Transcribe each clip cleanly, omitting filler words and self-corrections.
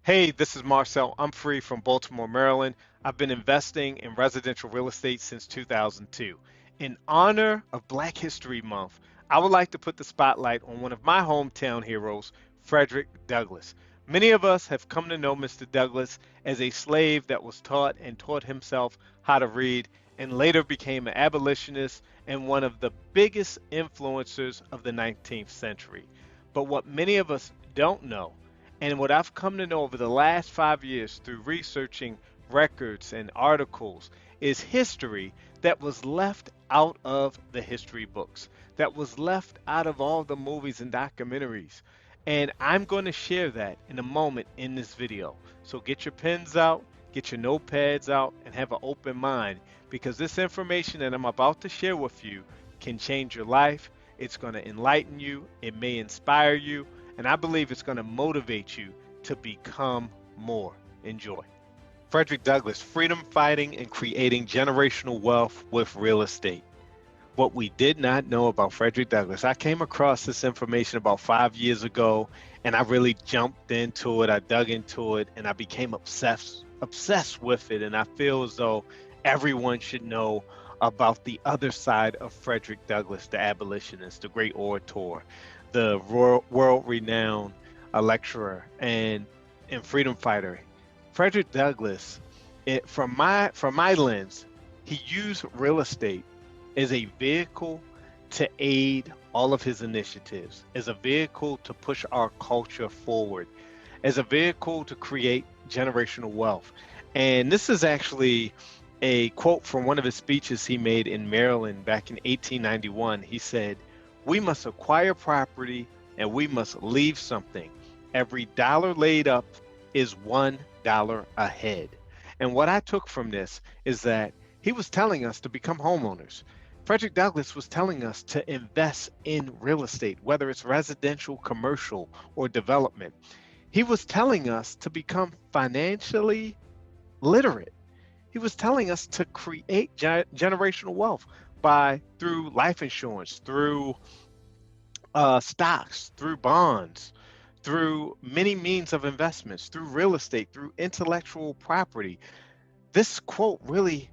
Hey, this is Marcel Umphery from Baltimore, Maryland. I've been investing in residential real estate since 2002. In honor of Black History Month, I would like to put the spotlight on one of my hometown heroes, Frederick Douglass. Many of us have come to know Mr. Douglass as a slave that was taught and taught himself how to read and later became an abolitionist and one of the biggest influencers of the 19th century. But what many of us don't know and what I've come to know over the last 5 years through researching records and articles is history that was left out of the history books, that was left out of all the movies and documentaries. And I'm going to share that in a moment in this video. So get your pens out, get your notepads out, and have an open mind because this information that I'm about to share with you can change your life. It's going to enlighten you, it may inspire you, and I believe it's going to motivate you to become more. Enjoy. Frederick Douglass, freedom fighting and creating generational wealth with real estate. What we did not know about Frederick Douglass, I came across this information about 5 years ago, and I really jumped into it. I dug into it, and I became obsessed with it. And I feel as though everyone should know about the other side of Frederick Douglass, the abolitionist, the great orator, the world-renowned lecturer and freedom fighter. Frederick Douglass, from my lens, he used real estate as a vehicle to aid all of his initiatives, as a vehicle to push our culture forward, as a vehicle to create generational wealth. And this is actually a quote from one of his speeches he made in Maryland back in 1891. He said, "We must acquire property and we must leave something. Every dollar laid up is $1 ahead." And what I took from this is that he was telling us to become homeowners. Frederick Douglass was telling us to invest in real estate, whether it's residential, commercial, or development. He was telling us to become financially literate. He was telling us to create generational wealth by through life insurance, through stocks, through bonds, through many means of investments, through real estate, through intellectual property. This quote really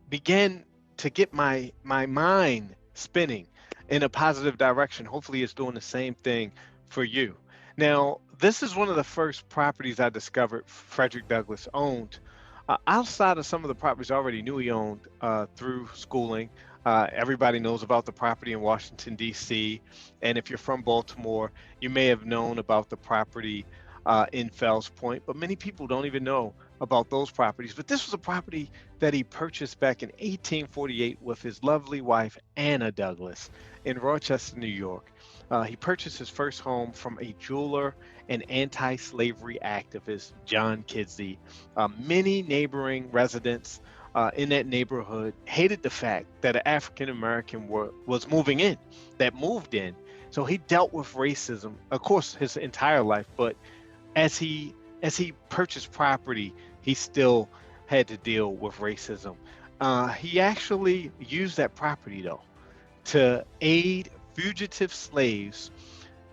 began to get my mind spinning in a positive direction. Hopefully, it's doing the same thing for you. Now, this is one of the first properties I discovered Frederick Douglass owned. Outside of some of the properties I already knew he owned through schooling, everybody knows about the property in Washington, D.C. And if you're from Baltimore, you may have known about the property in Fells Point, but many people don't even know about those properties. But this was a property that he purchased back in 1848 with his lovely wife, Anna Douglass, in Rochester, New York. He purchased his first home from a jeweler and anti slavery activist, John Kidsey. Many neighboring residents in that neighborhood hated the fact that an African American was moving in, that moved in. So he dealt with racism, of course, his entire life, but as he purchased property, he still had to deal with racism. He actually used that property though to aid fugitive slaves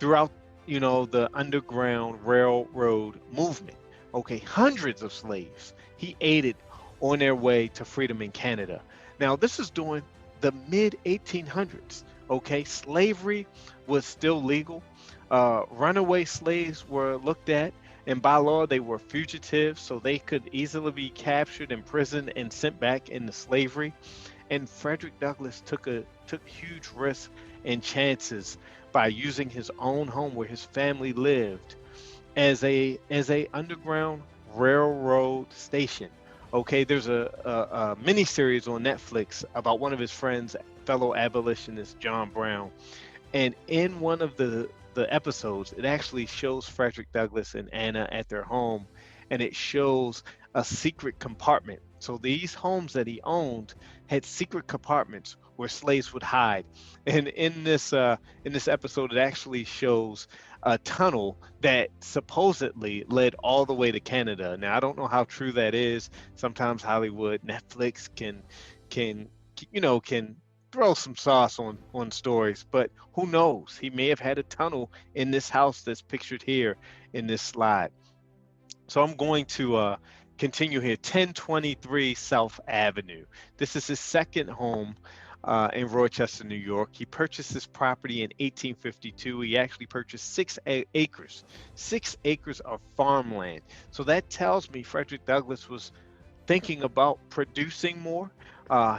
throughout, the Underground Railroad movement. Okay, hundreds of slaves he aided on their way to freedom in Canada. Now, this is during the mid 1800s. Okay, slavery was still legal. Runaway slaves were looked at, and by law, they were fugitives, so they could easily be captured, imprisoned, and sent back into slavery. And Frederick Douglass took huge risks and chances by using his own home where his family lived as a underground railroad station. Okay, there's a mini series on Netflix about one of his friends, fellow abolitionist John Brown, and in one of the episodes, it actually shows Frederick Douglass and Anna at their home, and it shows a secret compartment. So these homes that he owned had secret compartments where slaves would hide. And in this episode, it actually shows a tunnel that supposedly led all the way to Canada. Now I don't know how true that is. Sometimes Hollywood, Netflix can can throw some sauce on stories, but who knows? He may have had a tunnel in this house that's pictured here in this slide. So I'm going to continue here. 1023 South Avenue. This is his second home in Rochester, New York. He purchased this property in 1852. He actually purchased acres, 6 acres of farmland. So that tells me Frederick Douglass was thinking about producing more.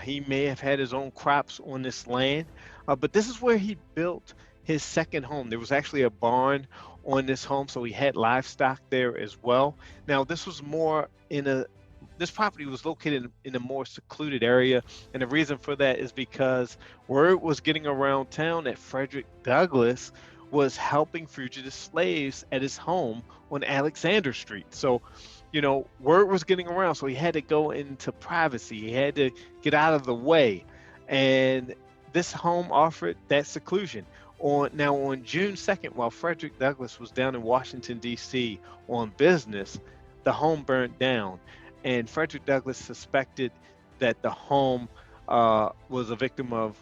He may have had his own crops on this land, but this is where he built his second home. There was actually a barn on this home, so he had livestock there as well. Now, this was more in a this property was located in a more secluded area, and the reason for that is because word was getting around town that Frederick Douglass was helping fugitive slaves at his home on Alexander Street. So, word was getting around, so he had to go into privacy. He had to get out of the way, and this home offered that seclusion. On June 2nd, while Frederick Douglass was down in Washington, D.C. on business, the home burnt down, and Frederick Douglass suspected that the home was a victim of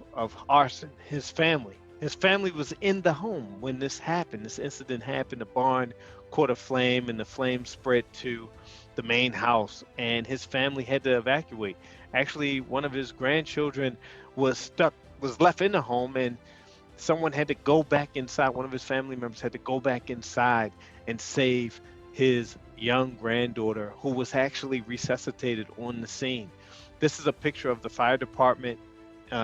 arson. His family was in the home when this happened. This incident happened. The barn caught a flame, and the flame spread to the main house, and his family had to evacuate. Actually, one of his grandchildren was left in the home, and someone had to go back inside. One of his family members had to go back inside and save his young granddaughter, who was actually resuscitated on the scene. This is a picture of the fire department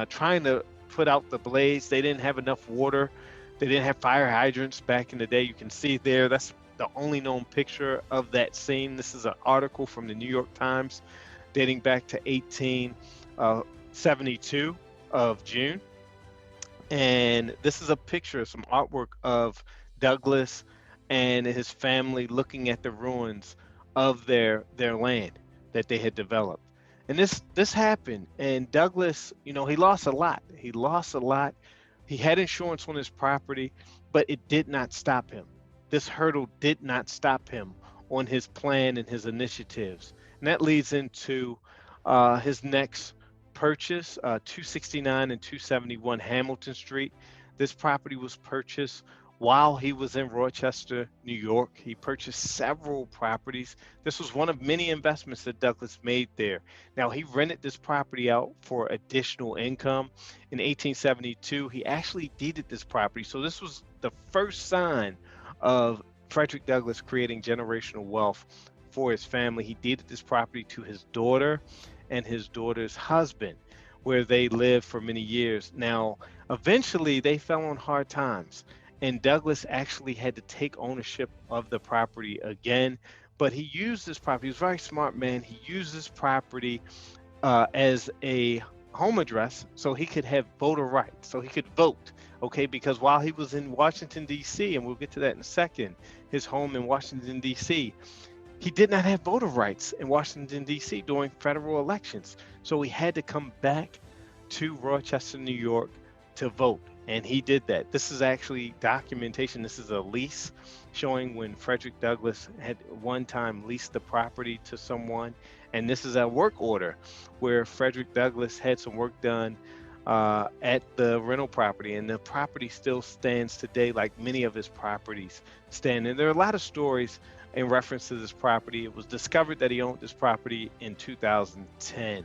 trying to put out the blaze. They didn't have enough water. They didn't have fire hydrants back in the day. You can see there, that's the only known picture of that scene. This is an article from the New York Times dating back to 1872 of June. And this is a picture, some artwork of Douglass and his family looking at the ruins of their land that they had developed. And this happened, and Douglass, he lost a lot. He lost a lot. He had insurance on his property, but it did not stop him. This hurdle did not stop him on his plan and his initiatives. And that leads into his next purchase, 269 and 271 Hamilton Street. This property was purchased while he was in Rochester, New York. He purchased several properties. This was one of many investments that Douglass made there. Now, he rented this property out for additional income. In 1872, he actually deeded this property. So this was the first sign of Frederick Douglass creating generational wealth for his family. He deeded this property to his daughter and his daughter's husband, where they lived for many years. Now, eventually they fell on hard times, and Douglass actually had to take ownership of the property again. But he used this property, he was a very smart man. He used this property as a home address so he could have voter rights, so he could vote, okay? Because while he was in Washington, D.C., and we'll get to that in a second, his home in Washington, D.C., he did not have voter rights in Washington, D.C. during federal elections. So he had to come back to Rochester, New York to vote. And he did that. This is actually documentation. This is a lease showing when Frederick Douglass had one time leased the property to someone. And this is a work order where Frederick Douglass had some work done at the rental property. And the property still stands today, like many of his properties stand. And there are a lot of stories in reference to this property. It was discovered that he owned this property in 2010.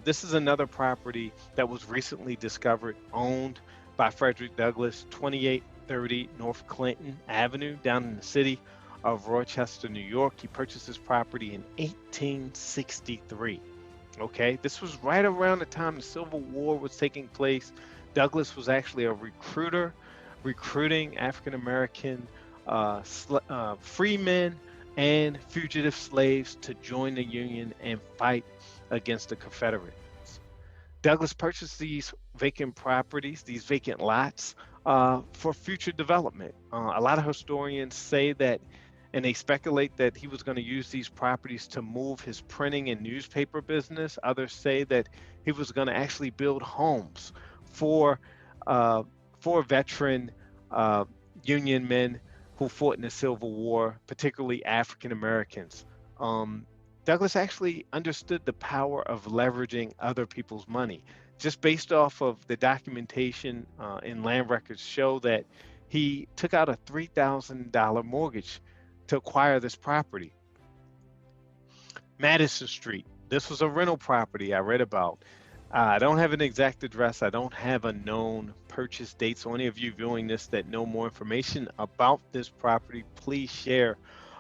This is another property that was recently discovered, owned by Frederick Douglass, 2830 North Clinton Avenue, down in the city of Rochester, New York. He purchased this property in 1863. Okay, this was right around the time the Civil War was taking place. Douglass was actually a recruiter, recruiting African-American freemen and fugitive slaves to join the Union and fight against the Confederates. Douglass purchased these vacant properties, these vacant lots, for future development. A lot of historians say that, and they speculate that he was going to use these properties to move his printing and newspaper business. Others say that he was going to actually build homes for veteran Union men who fought in the Civil War, particularly African Americans. Douglass actually understood the power of leveraging other people's money. Just based off of the documentation in land records show that he took out a $3,000 mortgage to acquire this property. Madison Street. This was a rental property I read about. I don't have an exact address. I don't have a known purchase date. So, any of you viewing this that know more information about this property, please share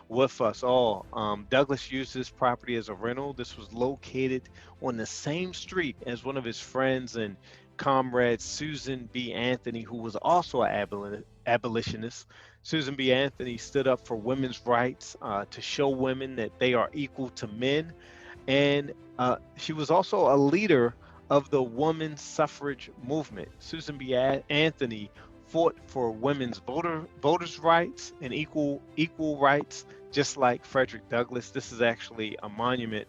with us all. Douglas used this property as a rental. This was located on the same street as one of his friends and comrades, Susan B. Anthony, who was also an abolitionist. Susan B. Anthony stood up for women's rights to show women that they are equal to men. And she was also a leader of the women's suffrage movement. Susan B. Anthony fought for women's voters' rights and equal rights, just like Frederick Douglass. This is actually a monument,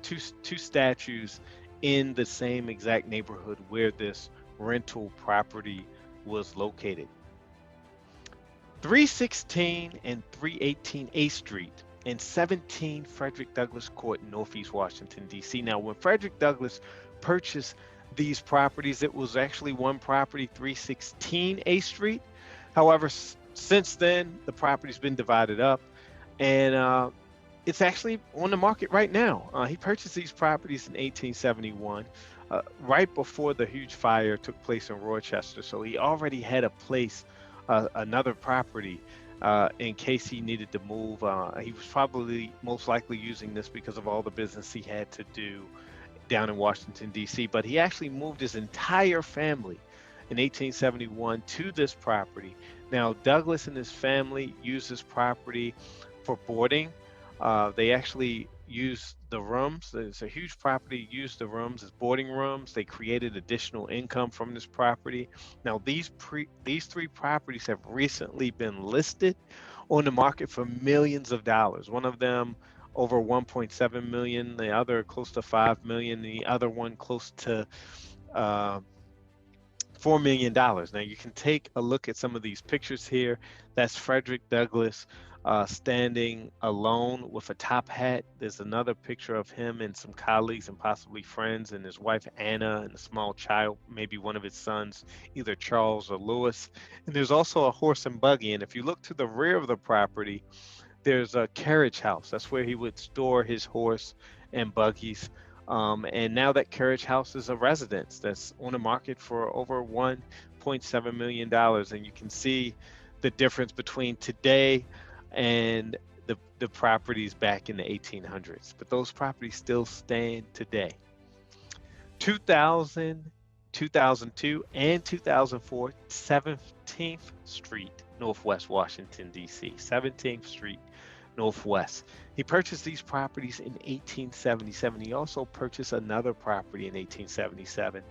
two statues in the same exact neighborhood where this rental property was located. 316 and 318 A Street and 17 Frederick Douglass Court in Northeast Washington, D.C. Now, when Frederick Douglass purchased these properties, it was actually one property, 316 A Street. However, since then, the property's been divided up, and it's actually on the market right now. He purchased these properties in 1871, right before the huge fire took place in Rochester. So he already had a place, another property, in case he needed to move. He was probably most likely using this because of all the business he had to do down in Washington, D.C. But he actually moved his entire family in 1871 to this property. Now, Douglass and his family used this property for boarding. They actually used the rooms. It's a huge property, used the rooms as boarding rooms. They created additional income from this property. Now, these three properties have recently been listed on the market for millions of dollars. One of them over 1.7 million, the other close to 5 million, the other one close to $4 million. Now, you can take a look at some of these pictures here. That's Frederick Douglass standing alone with a top hat. There's another picture of him and some colleagues and possibly friends, and his wife Anna and a small child, maybe one of his sons, either Charles or Lewis. And there's also a horse and buggy. And if you look to the rear of the property, there's a carriage house. That's where he would store his horse and buggies. And now that carriage house is a residence that's on the market for over $1.7 million. And you can see the difference between today and the properties back in the 1800s. But those properties still stand today. 2000, 2002, and 2004, 17th Street, Northwest Washington, D.C. 17th Street, Northwest. He purchased these properties in 1877. He also purchased another property in 1877.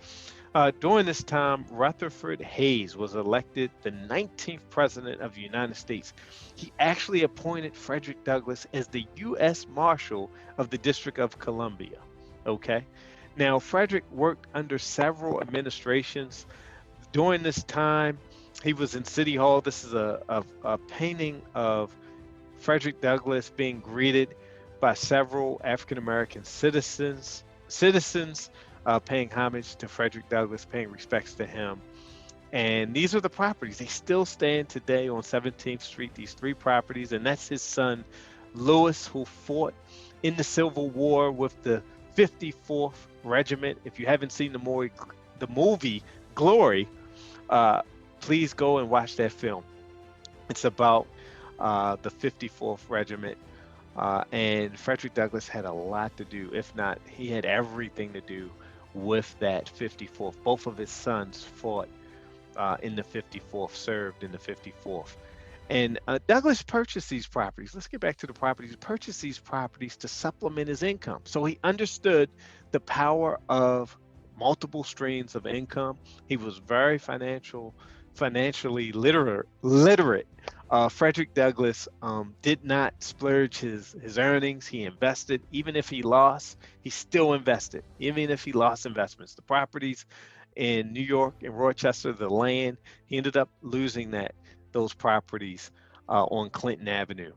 During this time, Rutherford Hayes was elected the 19th President of the United States. He actually appointed Frederick Douglass as the U.S. Marshal of the District of Columbia. Okay. Now, Frederick worked under several administrations. During this time, he was in City Hall. This is a painting of Frederick Douglass being greeted by several African American citizens paying homage to Frederick Douglass, paying respects to him. And these are the properties. They still stand today on 17th Street, these three properties. And that's his son, Lewis, who fought in the Civil War with the 54th Regiment. If you haven't seen the movie Glory, please go and watch that film. It's about the 54th Regiment. And Frederick Douglass had a lot to do. If not, he had everything to do with that 54th. Both of his sons fought in the 54th, served in the 54th. And Douglass purchased these properties. Let's get back to the properties. He purchased these properties to supplement his income. So he understood the power of multiple streams of income. He was very financially literate. Frederick Douglass did not splurge his earnings. He invested. Even if he lost, he still invested. Even if he lost investments, the properties in New York and Rochester, the land, he ended up losing those properties on Clinton Avenue.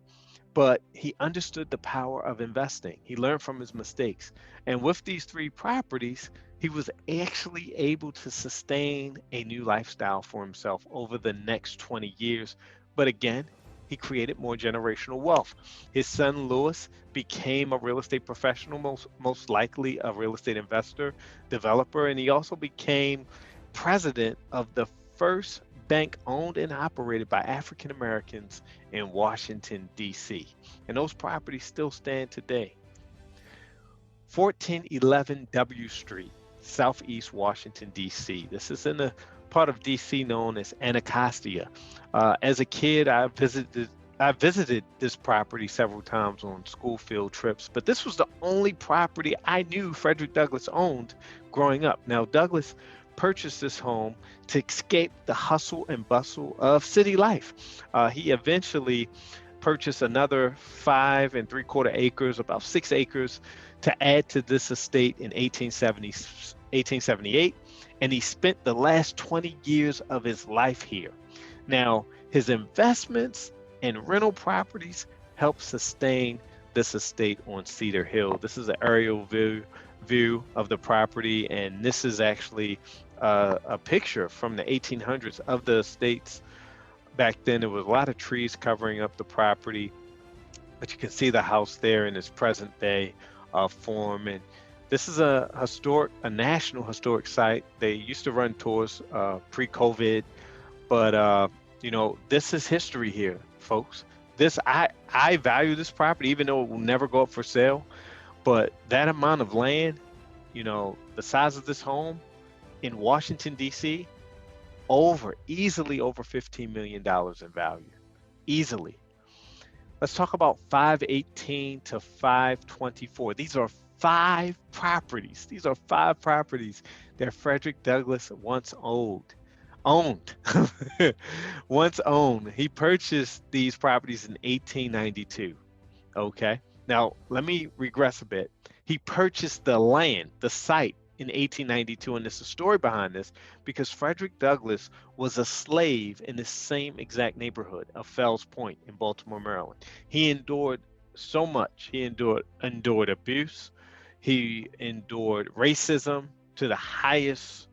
But he understood the power of investing. He learned from his mistakes. And with these three properties, he was actually able to sustain a new lifestyle for himself over the next 20 years. But again, he created more generational wealth. His son Lewis became a real estate professional, most likely a real estate investor, developer, and he also became president of the first bank owned and operated by African Americans in Washington, D.C. And those properties still stand today. 1411 W Street, Southeast Washington, D.C. This is in a part of D.C. known as Anacostia. As a kid, I visited this property several times on school field trips, but this was the only property I knew Frederick Douglass owned growing up. Now, Douglass purchased this home to escape the hustle and bustle of city life. He eventually purchased another 5 3/4 acres, about 6 acres, to add to this estate in 1878, and he spent the last 20 years of his life here. Now, his investments and rental properties help sustain this estate on Cedar Hill. This is an aerial view of the property, and this is actually a picture from the 1800s of the estates. Back then, there was a lot of trees covering up the property, but you can see the house there in its present day form. And this is a national historic site. They used to run tours pre-COVID, but this is history here, folks. I value this property, even though it will never go up for sale. But that amount of land, the size of this home in Washington, D.C., easily over $15 million in value, easily. Let's talk about 518 to 524. These are five properties. That Frederick Douglass once owned. Once owned. He purchased these properties in 1892. Okay. Now, let me regress a bit. He purchased the land, the site, in 1892, and there's a story behind this because Frederick Douglass was a slave in the same exact neighborhood of Fells Point in Baltimore, Maryland. He endured so much. He endured abuse. He endured racism to the highest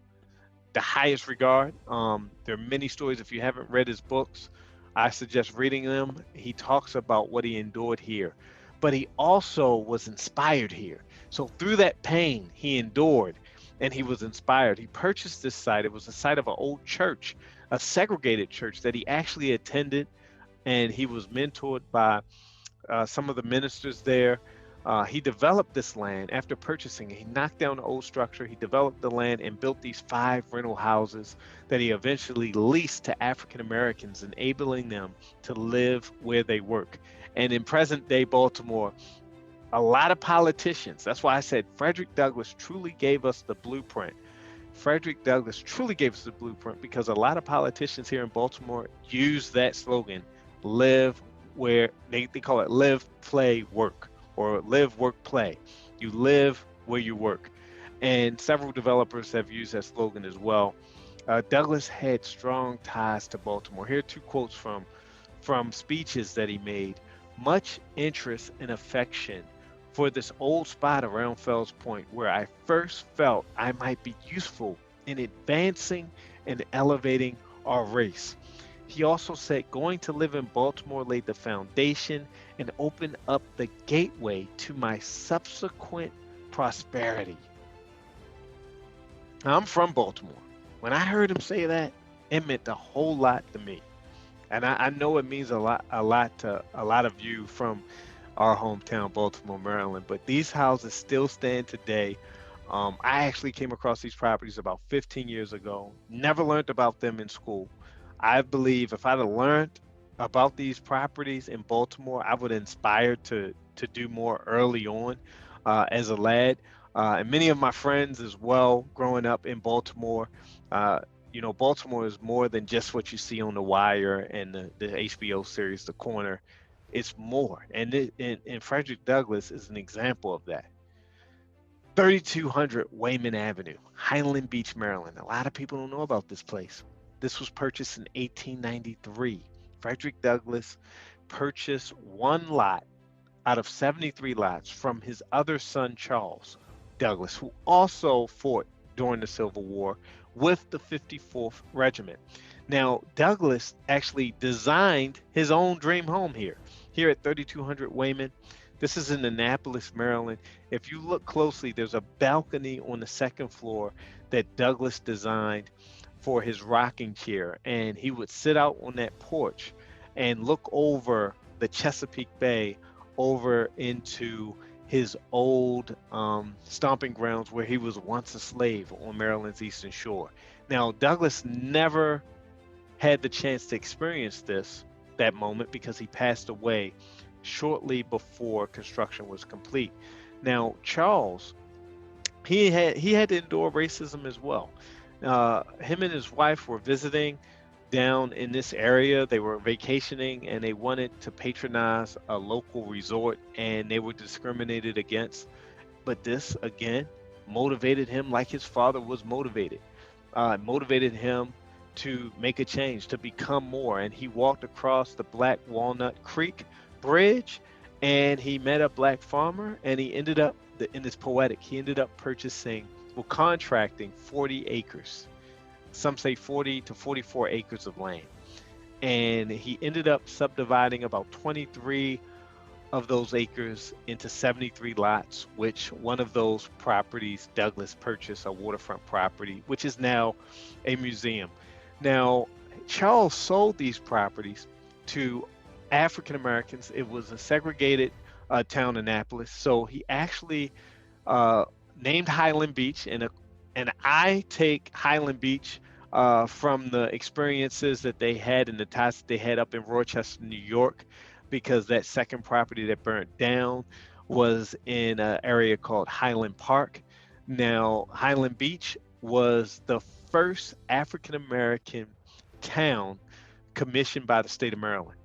regard. There are many stories. If you haven't read his books, I suggest reading them. He talks about what he endured here, but he also was inspired here. So through that pain he endured, and he was inspired. He purchased this site. It was the site of an old church, a segregated church that he actually attended, and he was mentored by some of the ministers there. He developed this land after purchasing it. He knocked down the old structure. He developed the land and built these 5 rental houses that he eventually leased to African Americans, enabling them to live where they work. And in present day Baltimore, a lot of politicians, that's why I said Frederick Douglass truly gave us the blueprint. Frederick Douglass truly gave us the blueprint because a lot of politicians here in Baltimore use that slogan, live where, they call it live, play, work, or live, work, play. You live where you work. And several developers have used that slogan as well. Douglass had strong ties to Baltimore. Here are 2 quotes from speeches that he made. Much interest and affection for this old spot around Fells Point where I first felt I might be useful in advancing and elevating our race. He also said going to live in Baltimore laid the foundation and opened up the gateway to my subsequent prosperity. Now, I'm from Baltimore. When I heard him say that, it meant a whole lot to me. And I know it means a lot to a lot of you from our hometown, Baltimore, Maryland, but these houses still stand today. I actually came across these properties about 15 years ago, never learned about them in school. I believe if I'd have learned about these properties in Baltimore, I would inspire to do more early on as a lad. And many of my friends as well, growing up in Baltimore, Baltimore is more than just what you see on The Wire and the HBO series, The Corner. It's more. And Frederick Douglass is an example of that. 3200 Wayman Avenue, Highland Beach, Maryland. A lot of people don't know about this place. This was purchased in 1893. Frederick Douglass purchased 1 lot out of 73 lots from his other son, Charles Douglass, who also fought during the Civil War with the 54th Regiment. Now, Douglas actually designed his own dream home here at 3200 Wayman. This is in Annapolis, Maryland. If you look closely, there's a balcony on the second floor that Douglas designed for his rocking chair. And he would sit out on that porch and look over the Chesapeake Bay over into his old stomping grounds where he was once a slave on Maryland's Eastern Shore. Now, Douglas never had the chance to experience that moment because he passed away shortly before construction was complete. Now, Charles, he had to endure racism as well. Him and his wife were visiting down in this area. They were vacationing and they wanted to patronize a local resort, and they were discriminated against. But this again motivated him like his father was motivated. Motivated him to make a change, to become more. And he walked across the Black Walnut Creek Bridge, and he met a black farmer, and he ended up, in this poetic, he ended up purchasing, well, contracting 40 acres. Some say 40 to 44 acres of land. And he ended up subdividing about 23 of those acres into 73 lots, which one of those properties Douglas purchased, a waterfront property, which is now a museum. Now, Charles sold these properties to African Americans. It was a segregated town, Annapolis. So he actually named Highland Beach, and I take Highland Beach from the experiences that they had and the ties that they had up in Rochester, New York, because that second property that burnt down was in an area called Highland Park. Now, Highland Beach was the first African American town commissioned by the state of Maryland.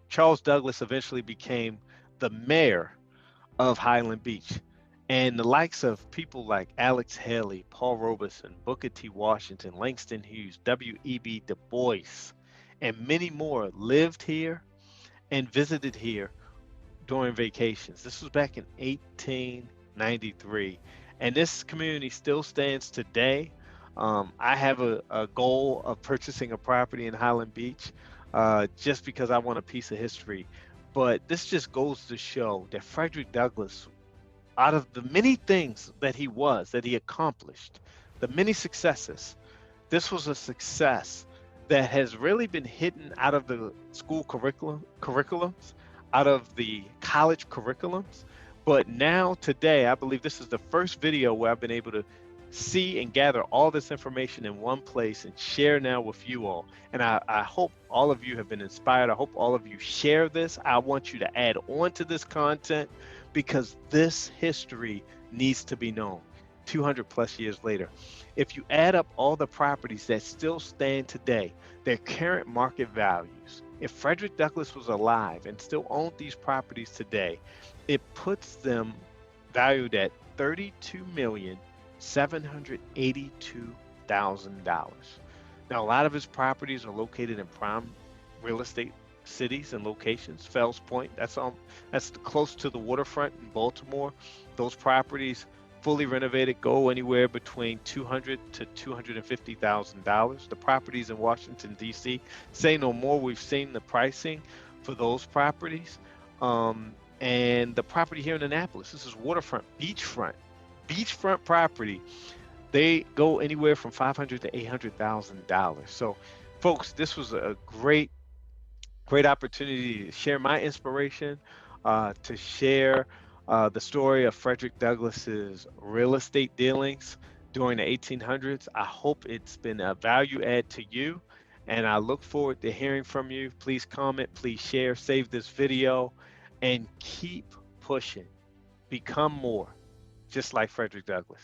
Charles Douglas eventually became the mayor of Highland Beach. And the likes of people like Alex Haley, Paul Robeson, Booker T. Washington, Langston Hughes, W.E.B. Du Bois, and many more lived here and visited here during vacations. This was back in 1893. And this community still stands today. I have a goal of purchasing a property in Highland Beach just because I want a piece of history. But this just goes to show that Frederick Douglass, out of the many things that he accomplished, the many successes, this was a success that has really been hidden out of the school curriculums, out of the college curriculums. But now today, I believe this is the first video where I've been able to see and gather all this information in one place and share now with you all. And I hope all of you have been inspired. I hope all of you share this. I want you to add on to this content because this history needs to be known 200 plus years later. If you add up all the properties that still stand today, their current market values, if Frederick Douglass was alive and still owned these properties today, it puts them valued at $32,782,000. Now, a lot of his properties are located in prime real estate cities and locations. Fells Point, that's close to the waterfront in Baltimore. Those properties, fully renovated, go anywhere between $200,000 to $250,000. The properties in Washington, D.C., say no more. We've seen the pricing for those properties. And the property here in Annapolis, this is waterfront, beachfront property. They go anywhere from $500,000 to $800,000. So, folks, this was a great opportunity to share my inspiration, to share the story of Frederick Douglass's real estate dealings during the 1800s. I hope it's been a value add to you, and I look forward to hearing from you. Please comment, please share, save this video, and keep pushing. Become more, just like Frederick Douglass.